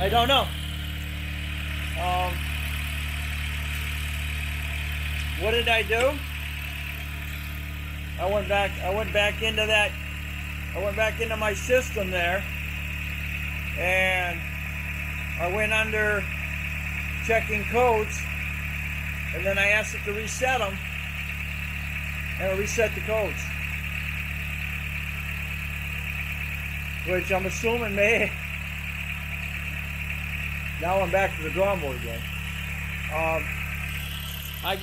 I don't know. What did I do? I went back into that. I went back into my system there, and I went under checking codes, and then I asked it to reset them, and it reset the codes, which I'm assuming may. Now I'm back to the drawing board again. I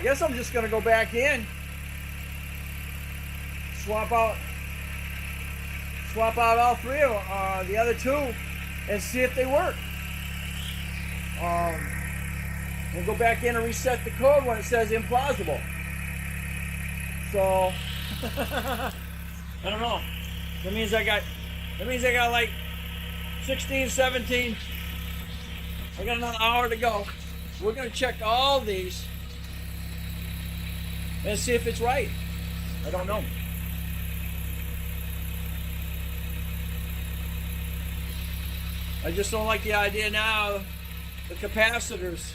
guess I'm just going to go back in, swap out all three of them, the other two, and see if they work. And go back in and reset the code when it says implausible. So I don't know. That means I got like 16, 17. I got another hour to go. We're going to check all these and see if it's right. I don't know. I just don't like the idea now the capacitors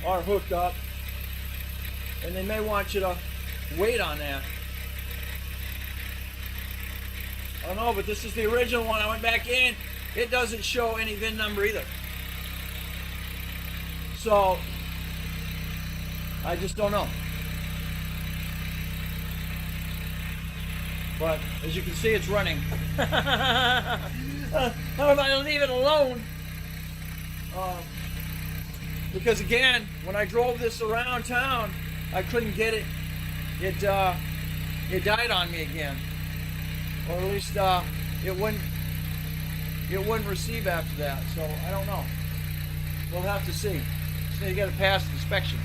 are hooked up, and they may want you to wait on that. I don't know, but this is the original one. I went back in. It doesn't show any VIN number either. So I just don't know. But as you can see, it's running. How about I leave it alone? Because again, when I drove this around town, I couldn't get it. It died on me again, or at least it wouldn't receive after that. So I don't know. We'll have to see. So you got to pass the inspection.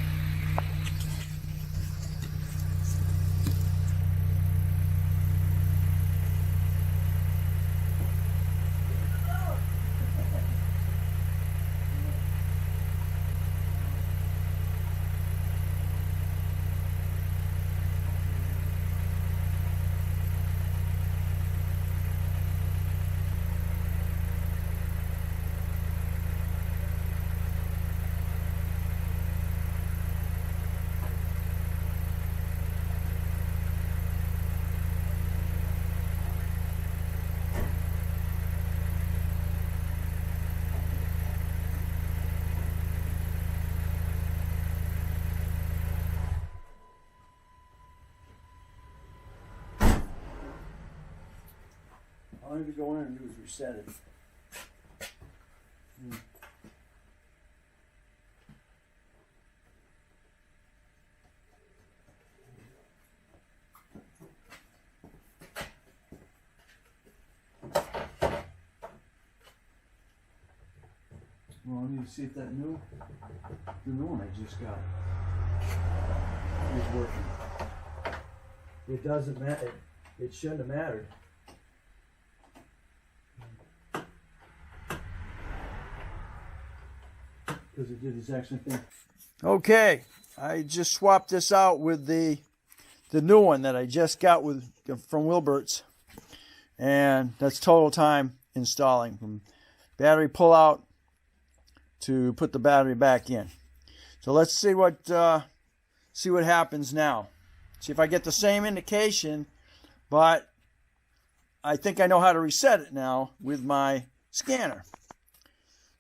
All I need to go in and do is reset it. Well, I need to see if the new one I just got is working. It doesn't matter. It shouldn't have mattered. Because it did the exact same thing. Okay, I just swapped this out with the new one that I just got from Wilbert's, and that's total time installing from battery pull out to put the battery back in. So let's see what happens now. See if I get the same indication, but I think I know how to reset it now with my scanner.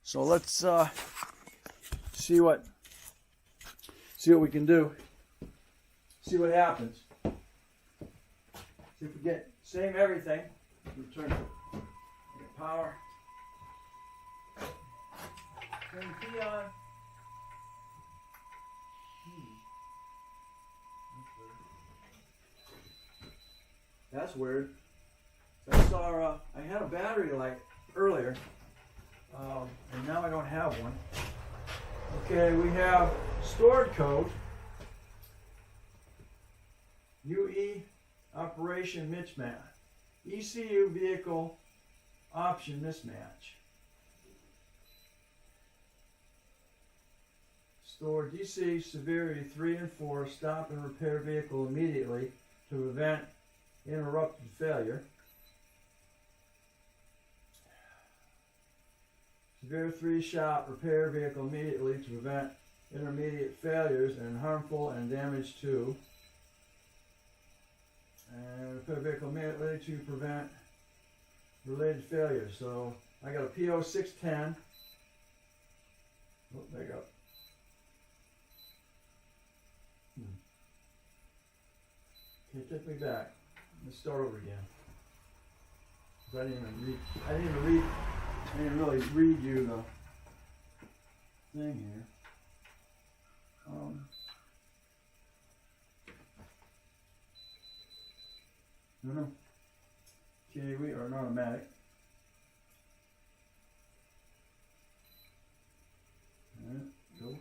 So let's see what we can do. See what happens. See if we get same everything. Return to power. Turn the key on. That's weird. I saw I had a battery light earlier, and now I don't have one. Okay, we have stored code. UE operation mismatch. ECU vehicle option mismatch. Store DC severity 3 and 4. Stop and repair vehicle immediately to prevent interrupted failure. Severe 3 shop, repair vehicle immediately to prevent intermediate failures and harmful and damage to. And repair vehicle immediately to prevent related failures. So I got a PO 610. Oh, there you go. Okay, take me back. Let's start over again. I didn't really read you the thing here. No. Okay, we are an automatic. Alright, go.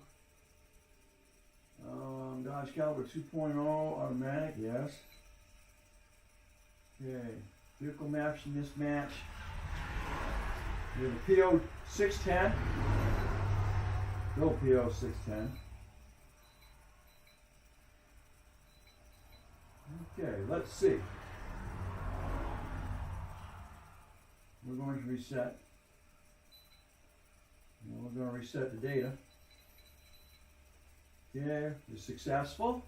Dodge Calber 2.0 automatic, yes. Okay, vehicle maps mismatch. We have a PO 610. Go PO 610. Okay, let's see. We're going to reset. And we're going to reset the data. Okay, it's successful.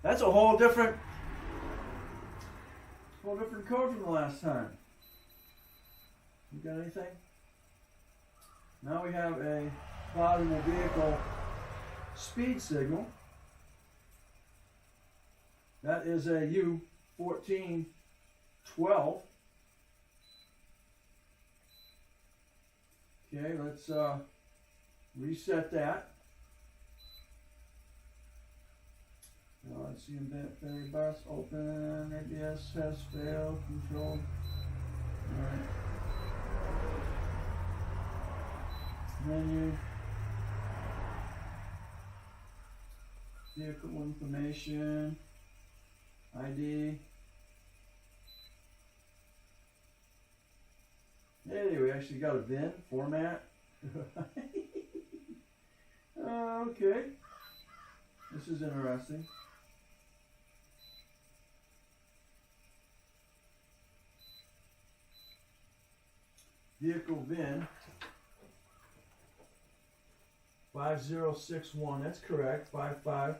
That's a whole different code from the last time. You got anything? Now we have a bottom of vehicle speed signal. That is a U1412. Okay, let's reset that. Let's see, battery bus open, ABS has failed, control. Alright. Menu. Vehicle information. ID. Hey, we actually got a VIN format. Okay. This is interesting. Vehicle VIN 5061, that's correct. 55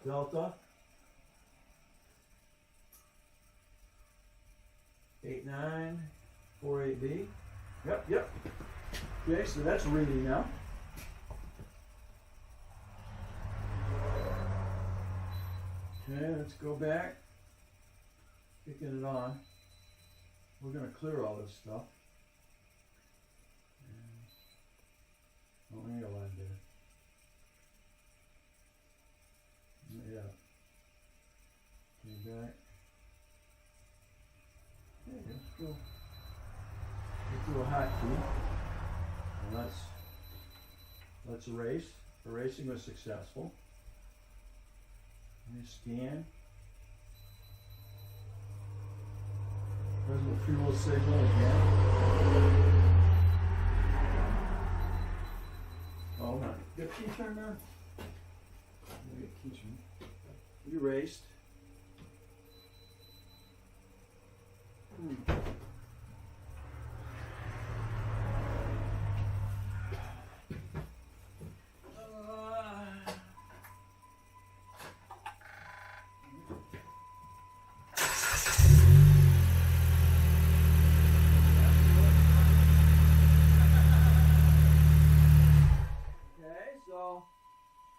Delta 8948B. Yep. Okay, so that's reading now. Okay, let's go back. Kicking it on. We're going to clear all this stuff. Oh, I ain't a line there. Yeah. Came back. Okay, let's go. Let's do a hotkey. And let's erase. Erasing was successful. Let me scan. There's a fuel signal again. Oh, no. Get key turned on? Get key turned. Erased.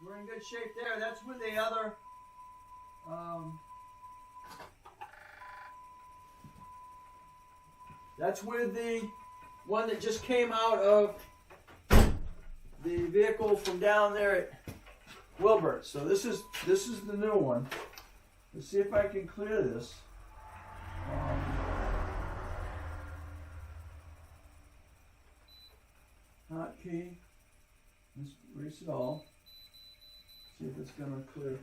We're in good shape there. That's with the other that's with the one that just came out of the vehicle from down there at Wilbert. So this is the new one. Let's see if I can clear this. Hotkey. Let's erase it all. See if it's going to clear.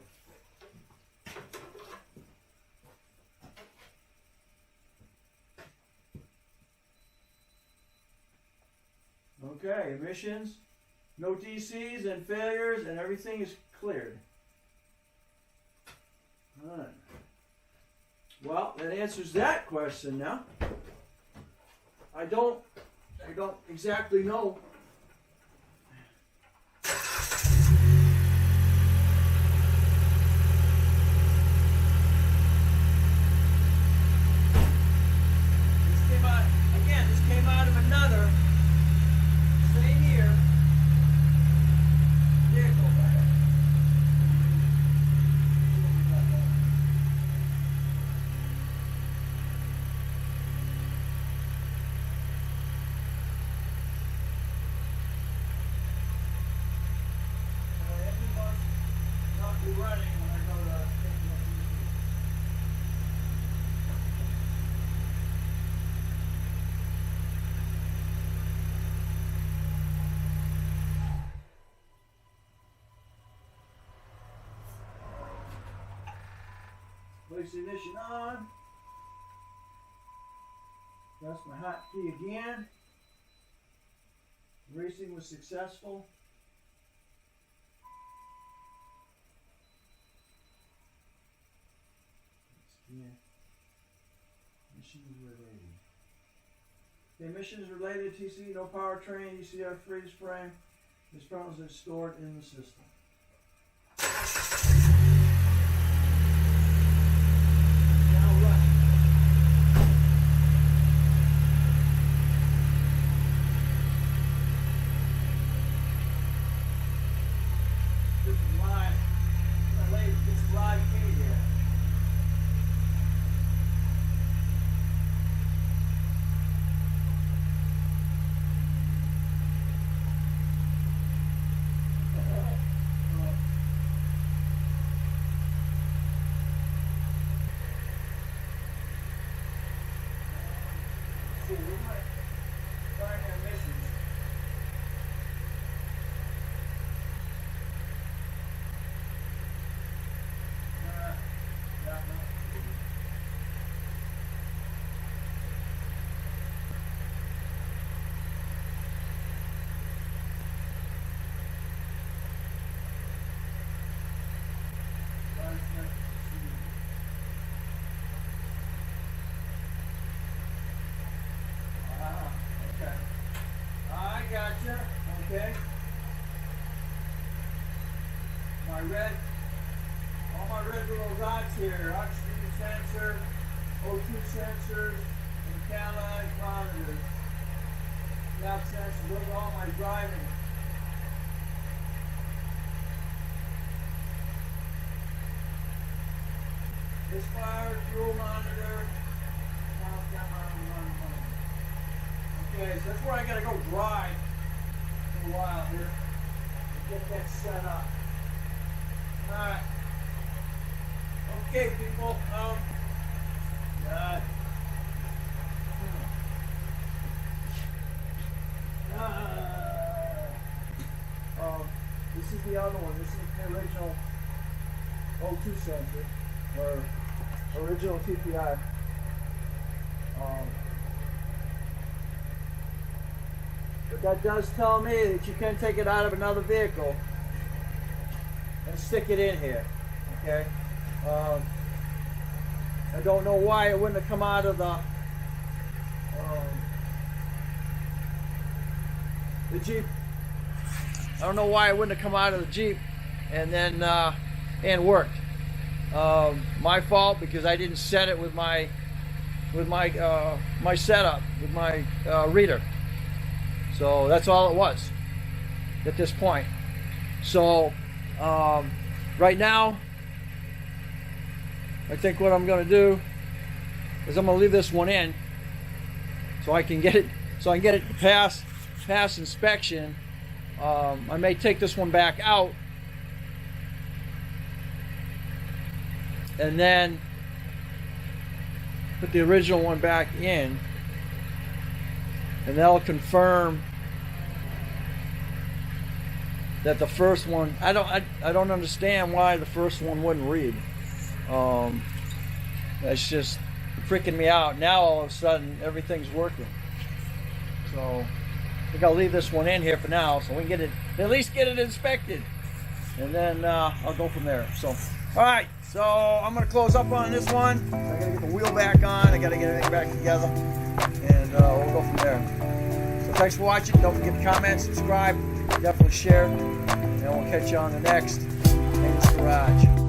Okay, emissions, no DCs and failures, and everything is cleared. All right. Well, that answers that question now. I don't exactly know. This came out of another same year vehicle. Place the ignition on. Press my hotkey again. Racing was successful. Mission is related. The mission is related. TC, no powertrain. ECR freeze frame. This problem is stored in the system. Okay. All my red little dots here, oxygen sensor, O2 sensors, and catalytic monitors. Gap sensors, those are all my driving. This fire, fuel monitor. Okay, so that's where I gotta go drive for a while here to get that set up. Alright. Okay, people. This is the other one. This is the original O2 sensor, or original TPI. But that does tell me that you can take it out of another vehicle and stick it in here. Okay. I don't know why it wouldn't have come out of the Jeep. I don't know why it wouldn't have come out of the Jeep and then and worked. My fault, because I didn't set it with my my setup, with my reader. So that's all it was at this point. So right now, I think what I'm going to do is I'm going to leave this one in so I can get it pass inspection. I may take this one back out and then put the original one back in, and that'll confirm that the first one, I don't understand why the first one wouldn't read. That's just freaking me out. Now all of a sudden everything's working. So I think I'll leave this one in here for now so we can get it, at least get it inspected. and then I'll go from there. So, all right, so I'm gonna close up on this one. I gotta get the wheel back on. I gotta get everything back together, and we'll go from there. So thanks for watching. Don't forget to comment, subscribe, definitely share, and we'll catch you on the next Maintenance Garage.